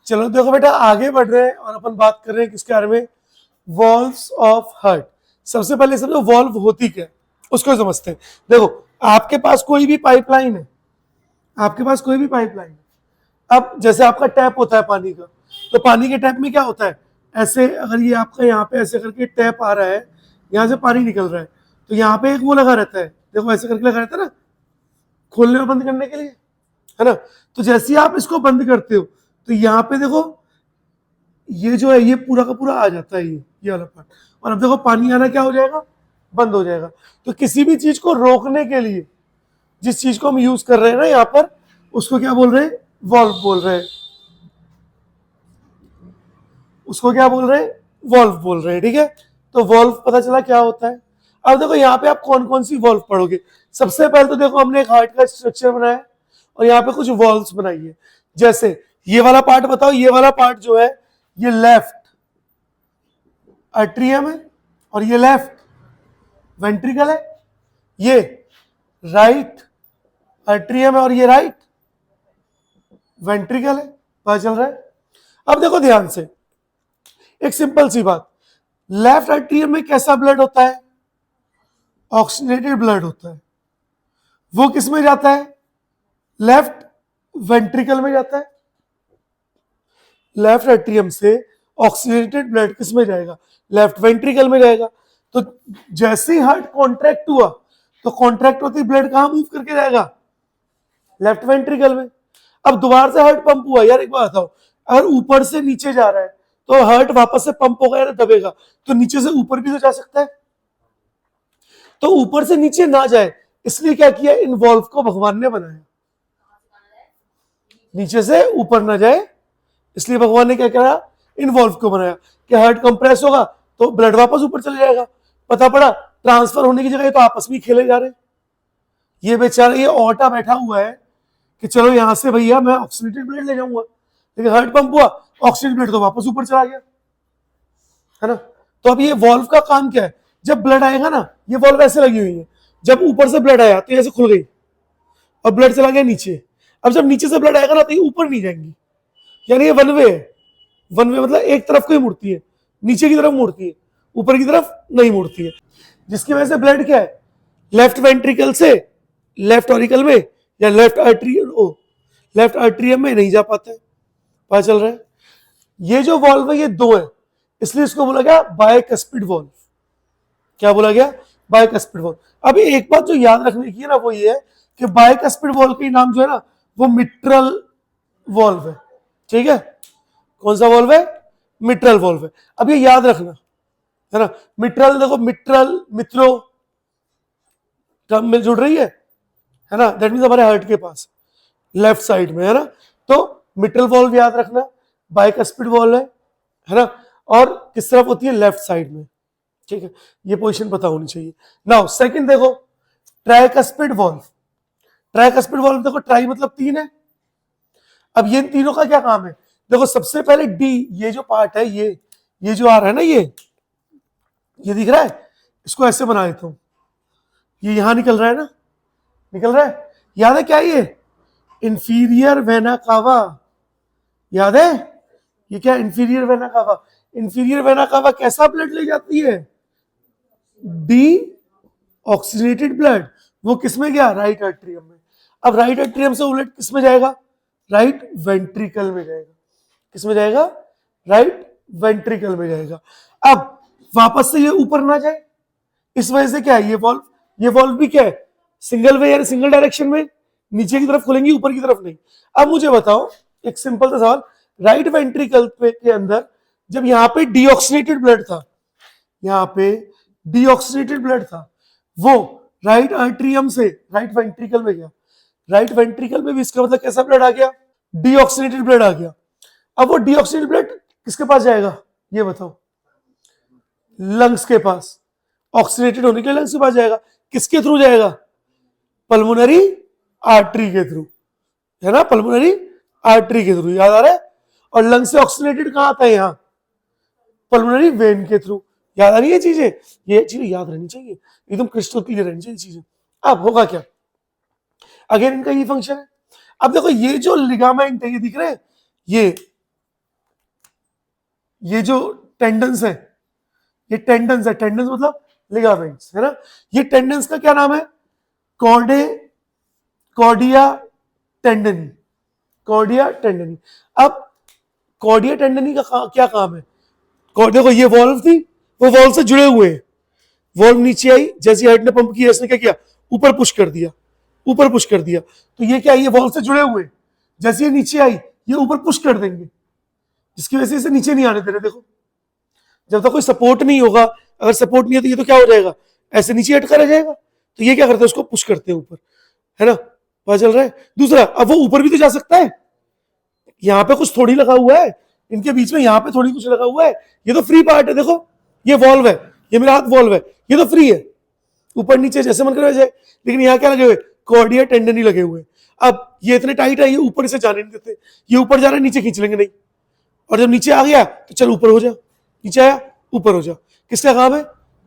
चलो देखो बेटा, आगे बढ़ रहे हैं और अपन बात कर रहे हैं किसके बारे में, वॉल्व्स ऑफ हार्ट। सबसे पहले समझो वॉल्व होती क्या है, उसको समझते हैं। देखो, आपके पास कोई भी पाइपलाइन है, आपके पास कोई भी पाइपलाइन है। अब जैसे आपका टैप होता है पानी का, तो पानी के टैप में क्या होता है, ऐसे अगर ये आपका यहाँ पे ऐसे करके टैप आ रहा है, यहाँ से पानी निकल रहा है, तो यहाँ पे एक वो लगा रहता है, देखो ऐसे करके लगा रहता है ना, खोलने और बंद करने के लिए, है ना। तो जैसे ही आप इसको बंद करते हो, तो यहाँ पे देखो ये जो है ये पूरा का पूरा आ जाता है, ये वाला पार्ट। और अब देखो पानी आना क्या हो जाएगा, बंद हो जाएगा। तो किसी भी चीज को रोकने के लिए जिस चीज को हम यूज कर रहे हैं ना यहाँ पर, उसको क्या बोल रहे हैं, वॉल्व बोल रहे हैं। उसको क्या बोल रहे हैं, वॉल्व बोल रहे हैं, ठीक है। तो वॉल्व पता चला क्या होता है। अब देखो यहाँ पे आप कौन कौन सी वॉल्व पढ़ोगे। सबसे पहले तो देखो हमने एक हार्ट का स्ट्रक्चर बनाया और यहाँ पे कुछ वॉल्व्स बनाई है। जैसे ये वाला पार्ट बताओ, ये वाला पार्ट जो है ये लेफ्ट एट्रियम है और ये लेफ्ट वेंट्रिकल है, ये राइट एट्रियम है और ये राइट वेंट्रिकल है। पता चल रहा है। अब देखो ध्यान से, एक सिंपल सी बात, लेफ्ट एट्रियम में कैसा ब्लड होता है, ऑक्सीजनेटेड ब्लड होता है। वो किस में जाता है, लेफ्ट वेंट्रिकल में जाता है। लेफ्ट एट्रियम से ऑक्सीजनेटेड ब्लड किस में जाएगा, लेफ्ट वेंट्रिकल में जाएगा। तो जैसे ही हार्ट कॉन्ट्रैक्ट हुआ, तो कॉन्ट्रैक्ट होती ब्लड कहां मूव करके जाएगा, लेफ्ट वेंट्रिकल में। अब दोबारा से हार्ट पंप हुआ, यार एक बात बताओ, अगर ऊपर से नीचे जा रहा है तो हार्ट वापस से पंप होगा या दबेगा, तो नीचे से ऊपर भी तो जा सकता है। तो ऊपर से नीचे ना जाए इसलिए क्या किया, इन वॉल्व को भगवान ने बनाया, नीचे से ऊपर ना जाए इसलिए भगवान ने क्या करा, इन वॉल्व को बनाया कि हार्ट कंप्रेस होगा तो ब्लड वापस ऊपर चले जाएगा। पता पड़ा ट्रांसफर होने की जगह तो आपस में खेले जा रहे। ये बेचारा ये ऑटा बैठा हुआ है कि चलो यहां से भैया मैं ऑक्सीजनेटेड ब्लड ले जाऊंगा, लेकिन हार्ट पंप हुआ, ऑक्सीजन ब्लड तो वापस ऊपर चला गया, है ना। तो अब ये वॉल्व का काम क्या है, जब ब्लड आएगा ना, ये वॉल्व ऐसे लगी हुई है, जब ऊपर से ब्लड आया तो ऐसे खुल गई और ब्लड चला गया नीचे। अब जब नीचे से ब्लड आएगा ना तो ये ऊपर नहीं जाएंगी, यानी ये वन वे है। वन वे मतलब एक तरफ को ही मुड़ती है, नीचे की तरफ मुड़ती है, ऊपर की तरफ नहीं मुड़ती है। जिसकी वजह से ब्लड क्या है, लेफ्ट वेंट्रिकल से लेफ्ट ऑरिकल में या लेफ्ट आर्ट्रियम में नहीं जा पाता है। पता चल रहा है। ये जो वॉल्व है ये दो है, इसलिए इसको बोला गया बायकस्पिड वॉल्व। क्या बोला गया, बायकस्पिड वॉल्व। अभी एक बात जो याद रखने की है ना, वो ये है कि बायकस्पिड वॉल्व का नाम जो है ना वो मिट्रल वॉल्व है, ठीक है। कौन सा वॉल्व है, मिट्रल वॉल्व है। अब ये याद रखना, है ना। मिट्रल देखो, मिट्रल मित्रो टर्म में जुड़ रही है ना, दैट मीन्स हमारे हार्ट के पास लेफ्ट साइड में, है ना। तो मिट्रल वॉल्व याद रखना, बायकस्पिड वॉल्व है ना, और किस तरफ होती है, लेफ्ट साइड में, ठीक है। ये पोजीशन पता होनी चाहिए। नाउ सेकंड देखो, ट्राइकस्पिड वॉल्व। ट्राइकस्पिड वॉल्व देखो, ट्राई मतलब तीन है। अब ये तीनों का क्या काम है, देखो सबसे पहले डी, ये जो पार्ट है ये जो आ रहा है ना, ये दिख रहा है, इसको ऐसे बना देता हूं, ये यहां निकल रहा है ना, निकल रहा है, याद है क्या, ये इंफीरियर वेना कावा, याद है ये क्या, इंफीरियर वेना कावा। इंफीरियर वेना कावा कैसा ब्लड ले जाती है, डी ऑक्सीजनेटेड ब्लड। वो किस में गया, राइट एट्रियम में। अब राइट एट्रियम से उलट किस में जाएगा, राइट वेंट्रिकल में जाएगा। किस में जाएगा, राइट वेंट्रिकल में जाएगा। अब वापस से ये ऊपर ना जाए, इस वजह से क्या है, ये वॉल्व भी क्या है, सिंगल वे यानी सिंगल डायरेक्शन में, नीचे की तरफ खुलेंगी, ऊपर की तरफ नहीं। अब मुझे बताओ एक सिंपल सा सवाल, राइट वेंट्रिकल के अंदर जब यहाँ पे डीऑक्सीनेटेड ब्लड था, यहाँ पे डीऑक्सीनेटेड ब्लड था, वो राइट आर्ट्रियम से राइट वेंट्रिकल में गया, राइट वेंट्रिकल में भी इसका मतलब कैसा ब्लड आ गया, डीऑक्सीनेटेड ब्लड आ गया। अब वो डीऑक्सीनेटेड ब्लड किसके पास जाएगा, ये बताओ, लंग्स के पास। ऑक्सीनेटेड होने के लिए लंग्स के पास जाएगा, किसके थ्रू जाएगा, पल्मोनरी आर्टरी के थ्रू, है ना, पल्मोनरी आर्टरी के थ्रू, याद आ रहा है। और लंग से ऑक्सीनेटेड कहां आता है, यहां पल्मोनरी वेन के थ्रू। याद आ रही है चीजें, ये चीजें याद रहनी चाहिए, एकदम क्रिस्टल क्लियर रहनी चाहिए चीजें। अब होगा क्या, अगेन इनका ये फंक्शन है। अब देखो ये जो लिगामेंट है, ये दिख रहे हैं, ये जो टेंडन्स है, ये टेंडन्स है, टेंडन्स मतलब लिगामेंट्स है ना, ये टेंडन्स का क्या नाम है? Chordae chordae tendineae, chordae tendineae. अब कॉर्डिया टेंडनी का क्या काम है? देखो ये वॉल्व थी, वो वॉल्व से जुड़े हुए हैं, वॉल्व नीचे आई, जैसे हार्ट ने पंप किया, इसने क्या किया? ऊपर पुश कर दिया, ऊपर पुश कर दिया, तो ये क्या है? ये वॉल्व से जुड़े हुए हैं, जैसे ये नीचे आई, ये ऊपर पुश कर देंगे, जिसकी वजह से इसे नीचे नहीं आने दे रहे। देखो जब तक कोई सपोर्ट नहीं होगा, अगर सपोर्ट नहीं है तो ये तो क्या हो जाएगा? ऐसे नीचे अटका रह जाएगा। तो ये क्या करते हैं? उसको पुश करते हैं ऊपर, है ना, पता चल रहा है? दूसरा, अब वो ऊपर भी तो जा सकता है, यहाँ पे कुछ थोड़ी लगा हुआ है इनके बीच में, यहाँ पे थोड़ी कुछ लगा हुआ है, ये तो फ्री पार्ट है। देखो ये वॉल्व है, ये मेरा हाथ वॉल्व है, ये तो फ्री है, ऊपर नीचे जैसे मन करे जाए। लेकिन यहाँ क्या लगे हुए? कॉर्डिया टेंडनी लगे हुए। अब ये इतने टाइट है, ये ऊपर से जाने नहीं देते, ये ऊपर जा रहा है, नीचे खींच लेंगे नहीं, और जब नीचे आ गया तो चल ऊपर हो जा, नीचे आया ऊपर हो जा। किसका काम है?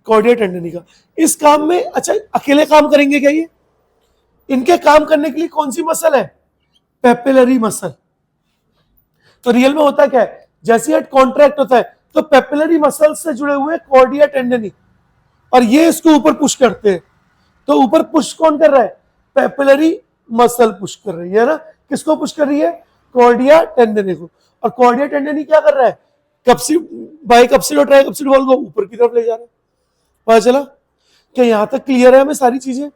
कॉर्डिया टेंडनी का। इस काम में अच्छा अकेले काम करेंगे क्या ये? इनके काम करने के लिए कौन सी मसल है? Papillary muscle. तो रियल में होता क्या है? जैसे हार्ट कॉन्ट्रैक्ट होता है तो पेपिलरी मसल से जुड़े हुए कॉर्डिया टेंडनी, और ये इसको ऊपर पुश करते हैं। तो ऊपर पुश कौन कर रहा है? पेपिलरी मसल पुश कर रही है ना। किसको पुश कर रही है? कॉर्डिया टेंडनी को। और कॉर्डिया टेंडनी क्या कर रहा है? कप्सिड, बाइकप्सिड और ट्राइकप्सिड वॉल्व को ऊपर की तरफ ले जा रहा है। पता चला? क्या यहां तक क्लियर है हमें सारी चीजें?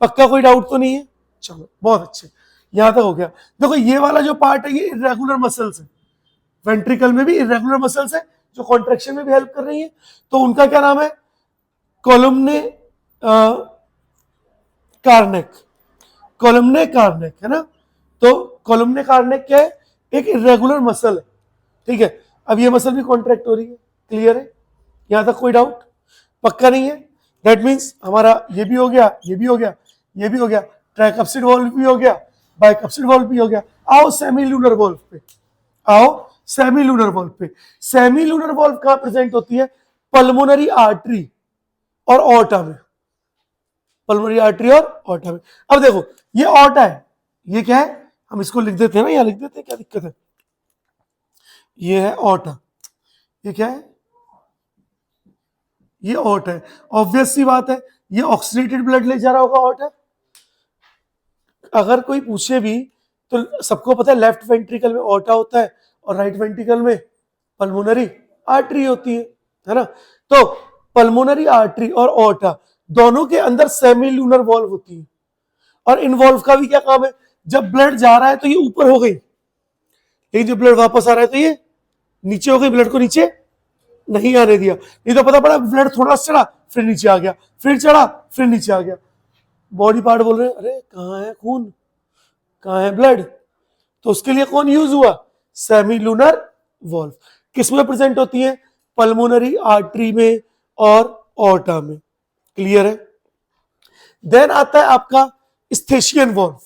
पक्का कोई डाउट तो नहीं है? चलो बहुत अच्छे, यहां तक हो गया। देखो ये वाला जो पार्ट है ये इरेगुलर मसल्स है, वेंट्रिकल में भी इरेगुलर मसल्स है जो कॉन्ट्रेक्शन में भी हेल्प कर रही है। तो उनका क्या नाम है? कोलुम्ने कार्नेक, कोलुम्ने कार्नेक है ना। तो कोलुम्ने कार्नेक क्या है? एक इरेगुलर मसल है, ठीक है। अब ये मसल भी कॉन्ट्रैक्ट हो रही है, क्लियर है? यहां तक कोई डाउट? पक्का नहीं है? दैट मीन्स हमारा ये भी हो गया, ये भी हो गया, ये भी हो गया, ट्राइकप्सिड वॉल्व भी हो गया, बाइकप्सिड वॉल्व भी हो गया। आओ सेमी लूनर वॉल्व पे, आओ सेमी लूनर वॉल्व पे। सेमी लूनर वॉल्व कहां प्रेजेंट होती है? पल्मोनरी आर्टरी और ऑर्टा में, पल्मोनरी आर्टरी और ऑर्टा में। अब देखो ये ऑर्टा है, ये क्या है? हम इसको लिख देते हैं ना, यहां लिख देते हैं, क्या दिक्कत है? ये है ऑर्टा, ये क्या है? ये ऑर्टा है। ऑब्वियस सी बात है, ये ऑक्सीडेटेड ब्लड ले जा रहा होगा ऑर्टा। अगर कोई पूछे भी तो सबको पता है लेफ्ट वेंट्रिकल में ऑर्टा होता है और राइट वेंट्रिकल में पल्मोनरी आर्टरी होती है ना। तो पल्मोनरी आर्टरी और ऑर्टा दोनों के अंदर सेमी लूनर वॉल्व होती है। और इन वॉल्व का भी क्या काम है? जब ब्लड जा रहा है तो ये ऊपर हो गई, लेकिन जब ब्लड वापस आ रहा है तो ये नीचे हो गई, ब्लड को नीचे नहीं आने दिया। नहीं तो पता पड़ा ब्लड थोड़ा चढ़ा फिर नीचे आ गया, फिर चढ़ा फिर नीचे आ गया। बॉडी पार्ट बोल रहे हैं अरे कहाँ है खून, कहाँ है ब्लड? तो उसके लिए कौन यूज हुआ? Semi lunar valve. किसमें प्रेजेंट होती है? पल्मोनरी आर्टरी में और ऑर्टा में, क्लियर है? देन आता है आपका स्टेशियन वॉल्व।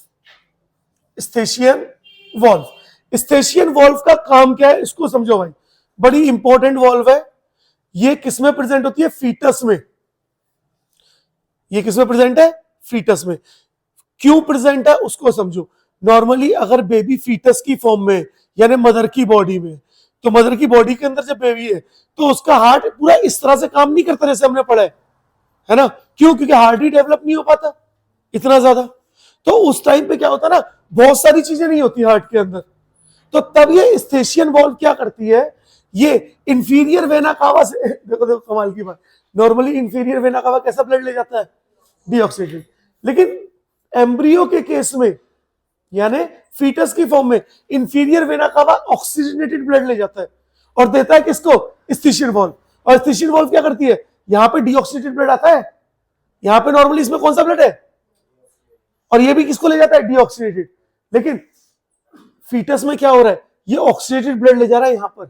स्टेशियन वॉल्व, स्टेशियन वॉल्व का काम क्या है इसको समझो भाई, बड़ी इंपॉर्टेंट वॉल्व है। ये किसमें प्रेजेंट होती है? फीटस में। ये किसमें प्रेजेंट है? फीटस में। क्यों प्रेजेंट है उसको समझो। नॉर्मली अगर बेबी फीटस की फॉर्म में यानी मदर की बॉडी में, तो मदर की बॉडी के अंदर जब बेबी है तो उसका हार्ट पूरा इस तरह से काम नहीं करता जैसे हमने पढ़ा है ना। क्यों? क्योंकि हार्ट ही डेवलप नहीं हो पाता इतना ज्यादा। तो उस टाइम पे क्या होता है ना, बहुत सारी चीजें नहीं होती हार्ट के अंदर। तो तब ये स्टेशियन वॉल्व क्या करती है? ये इंफीरियर वेना कावा से देखो देखो कमाल की बात, नॉर्मली इंफीरियर वेना कावा कैसा ब्लड ले जाता है? डीऑक्सीडेटेड। लेकिन एम्ब्रियो के केस में यानी फीटस की फॉर्म में इंफीरियर वेना कावा ऑक्सीजनेटेड ब्लड ले जाता है और देता है किसको? स्टेशियन वॉल्व। और स्टेशियन वॉल्व क्या करती है? यहां पे डीऑक्सीडेटेड ब्लड आता है, यहां पे नॉर्मली इसमें कौन सा ब्लड है? और ये भी किसको ले जाता है? डीऑक्सीडेटेड। लेकिन फीटस में क्या हो रहा है? ये ऑक्सीडेटेड ब्लड ले जा रहा है यहां पर,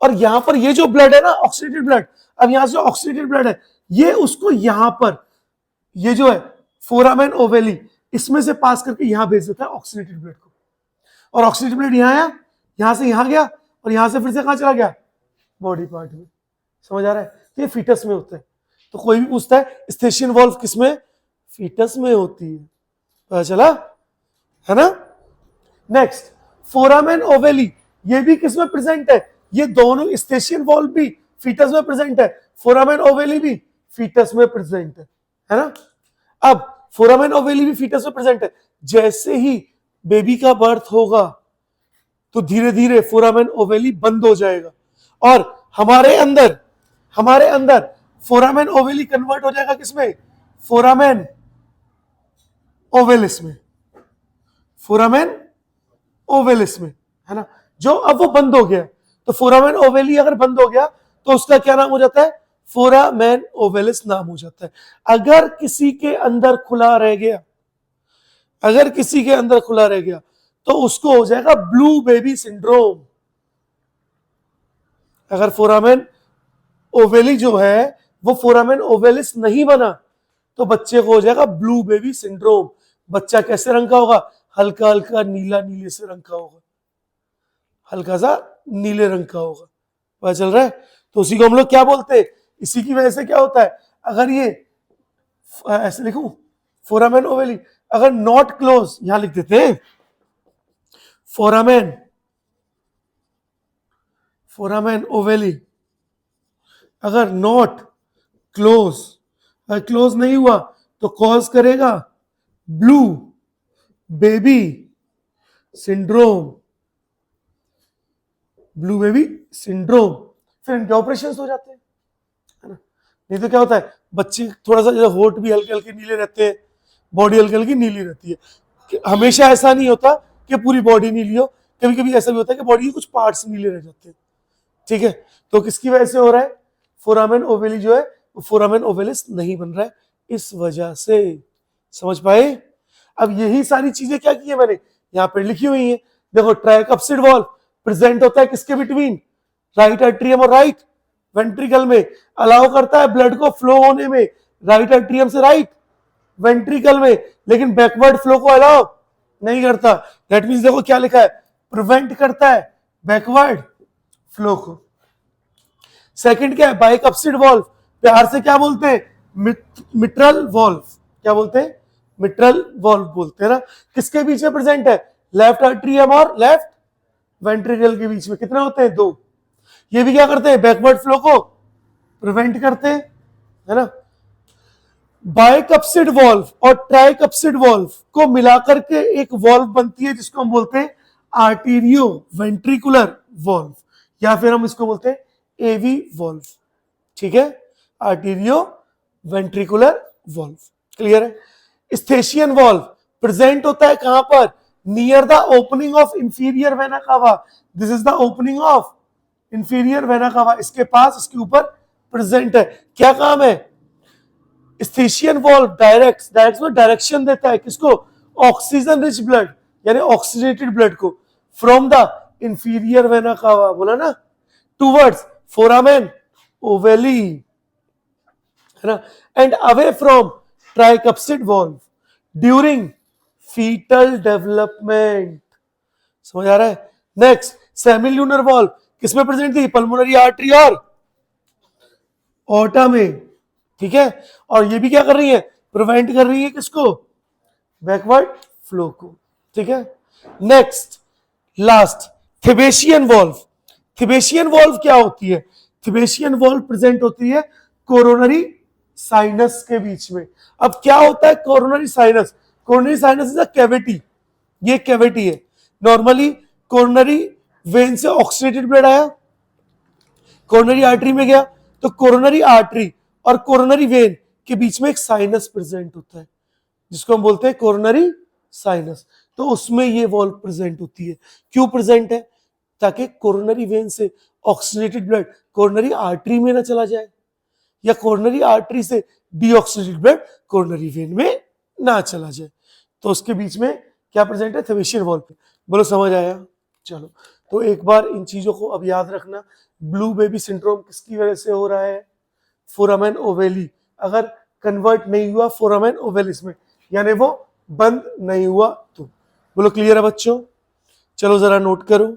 और यहां पर ये जो ब्लड है ना ऑक्सीडेटेड ब्लड, अब यहां से ऑक्सीडेटेड ब्लड है ये उसको यहां पर, ये जो है फोरामेन ओवेली, इसमें से पास करके यहां भेज देता है ऑक्सीडेटेड ब्लड को। और ऑक्सीडेटेड ब्लड यहां आया, यहां से यहां गया, और यहां से फिर से कहां चला गया? बॉडी पार्ट में। समझ आ रहा है? ये फीटस में होता है। तो कोई भी पूछता है स्टेशियन वॉल्व किसमें? फीटस में होती है। पता चला है ना। नेक्स्ट फोरामेन ओवेली, ये भी किसमें प्रेजेंट है? ये दोनों स्टेशियन वॉल्व भी फीटस में प्रेजेंट है, फोरामेन ओवेली भी फीटस में प्रेजेंट है ना। अब फोरामेन ओवेली भी फीटस में प्रेजेंट है, जैसे ही बेबी का बर्थ होगा तो धीरे धीरे फोरामेन ओवेली बंद हो जाएगा और हमारे अंदर फोरामेन ओवेली कन्वर्ट हो जाएगा किसमें, फोरामेन ओवेलिस में, फोरामेन ओवेलिस में, है ना। जो अब वो बंद हो गया, तो फोरामेन ओवेली अगर बंद हो गया तो उसका क्या नाम हो जाता है, फोरामेन ओवेलिस नाम हो जाता है। अगर किसी के अंदर खुला रह गया, अगर किसी के अंदर खुला रह गया तो उसको हो जाएगा ब्लू बेबी सिंड्रोम। अगर फोरामेन ओवेली जो है वो फोरामेन ओवेलिस नहीं बना तो बच्चे को हो जाएगा ब्लू बेबी सिंड्रोम। बच्चा कैसे रंग का होगा, हल्का हल्का नीला नीले से रंग का होगा, हल्का सा नीले रंग का होगा, पता चल रहा है। तो उसी को हम लोग क्या बोलते हैं, इसी की वजह से क्या होता है, अगर ये ऐसे लिखूं फोरामेन ओवेली अगर नॉट क्लोज, यहां लिख देते हैं फोरामेन ओवेली अगर नॉट क्लोज, अगर क्लोज नहीं हुआ तो कॉज करेगा blue baby syndrome, blue baby syndrome. फिर इनके ऑपरेशन हो जाते हैं, है ना। नहीं तो क्या होता है, बच्चे थोड़ा सा जैसे होठ भी हल्के हल्के नीले रहते हैं, बॉडी हल्की हल्की नीली रहती है। हमेशा ऐसा नहीं होता कि पूरी बॉडी नीली हो, कभी कभी ऐसा भी होता है कि बॉडी के कुछ पार्ट्स नीले रह जाते हैं, ठीक है। तो किसकी वजह से हो रहा है, फोरामेन ओवेली जो है वो फोरामेन ओवेलिस नहीं बन रहा है, इस वजह से। समझ पाए। अब यही सारी चीजें क्या की है मैंने यहां पर लिखी हुई है, देखो ट्राइकप्सिड वॉल्व प्रेजेंट होता है किसके बिटवीन, राइट एट्रियम और राइट वेंट्रिकल में, अलाउ करता है ब्लड को फ्लो होने में राइट एट्रियम से राइट वेंट्रिकल में, लेकिन बैकवर्ड फ्लो को अलाउ नहीं करता। दैट मींस देखो क्या लिखा है, प्रिवेंट करता है बैकवर्ड फ्लो को। सेकंड क्या है, बाइकप्सिड वॉल्व, प्यार से क्या बोलते हैं, मिट्रल वॉल्व, क्या बोलते हैं, मिट्रल वॉल्व बोलते हैं ना। किसके बीच में प्रेजेंट है, लेफ्ट एट्रियम और लेफ्ट वेंट्रिकल के बीच में। कितने होते हैं, 2। ये भी क्या करते हैं, बैकवर्ड फ्लो को प्रिवेंट करते हैं, है ना। बाइकप्सिड वॉल्व और ट्राइकप्सिड वॉल्व को मिलाकर के एक वॉल्व बनती है जिसको हम बोलते हैं आर्टीरियो वेंट्रिकुलर वॉल्व, या फिर हम इसको बोलते हैं एवी वॉल्व, ठीक है, आर्टीरियो वेंट्रिकुलर वॉल्व। क्लियर है। स्टेशियन वॉल्व प्रेजेंट होता है कहां पर, near the opening of inferior vena कावा, this is the opening of inferior vena कावा, इसके पास, इसके ऊपर प्रेजेंट है। क्या काम है, स्टेशियन वॉल्व डायरेक्ट में डायरेक्शन देता है किसको, ऑक्सीजन रिच ब्लड यानी ऑक्सीजनेटेड ब्लड को from the inferior vena cava, बोला ना, टूवर्ड्स फोरामेन ओवेली, है ना, and away from tricuspid valve during foetal development. समझ आ रहा है। नेक्स्ट सेमिल्यूनर वॉल्व किसमें प्रेजेंट थी, पल्मोनरी आर्टरी और ऑर्टा में, ठीक है। और ये भी क्या कर रही है, प्रिवेंट कर रही है किसको, बैकवर्ड फ्लो को, ठीक है। Next last thebesian valve. Thebesian valve क्या होती है, थिबेशियन वॉल्व प्रेजेंट होती है कोरोनरी साइनस के बीच में। अब क्या होता है coronary sinus, coronary sinus is a cavity, ये कैविटी है। नॉर्मली कोरोनरी वेन से ऑक्सीडेटेड ब्लड आया, कोरोनरी आर्टरी में गया, तो कोरोनरी आर्टरी और कोरोनरी वेन के बीच में एक साइनस प्रेजेंट होता है जिसको हम बोलते हैं कोरोनरी साइनस। तो उसमें ये वॉल्व प्रेजेंट होती है। क्यों प्रेजेंट है, ताकि कोरोनरी वेन से ऑक्सीडेटेड ब्लड कोरोनरी आर्टरी में ना चला जाए, या कोरोनरी आर्टरी से डीऑक्सीडेटेड ब्लड कोरोनरी वेन में ना चला जाए। तो उसके बीच में क्या प्रेजेंट है, थिबेशियन वॉल्व। बोलो समझ आया। चलो तो एक बार इन चीजों को अब याद रखना। ब्लू बेबी सिंड्रोम किसकी वजह से हो रहा है, फोरामेन ओवेली अगर कन्वर्ट नहीं हुआ फोरामेन ओवेलिस में, यानी वो बंद नहीं हुआ तो। बोलो क्लियर है बच्चों। चलो जरा नोट करो।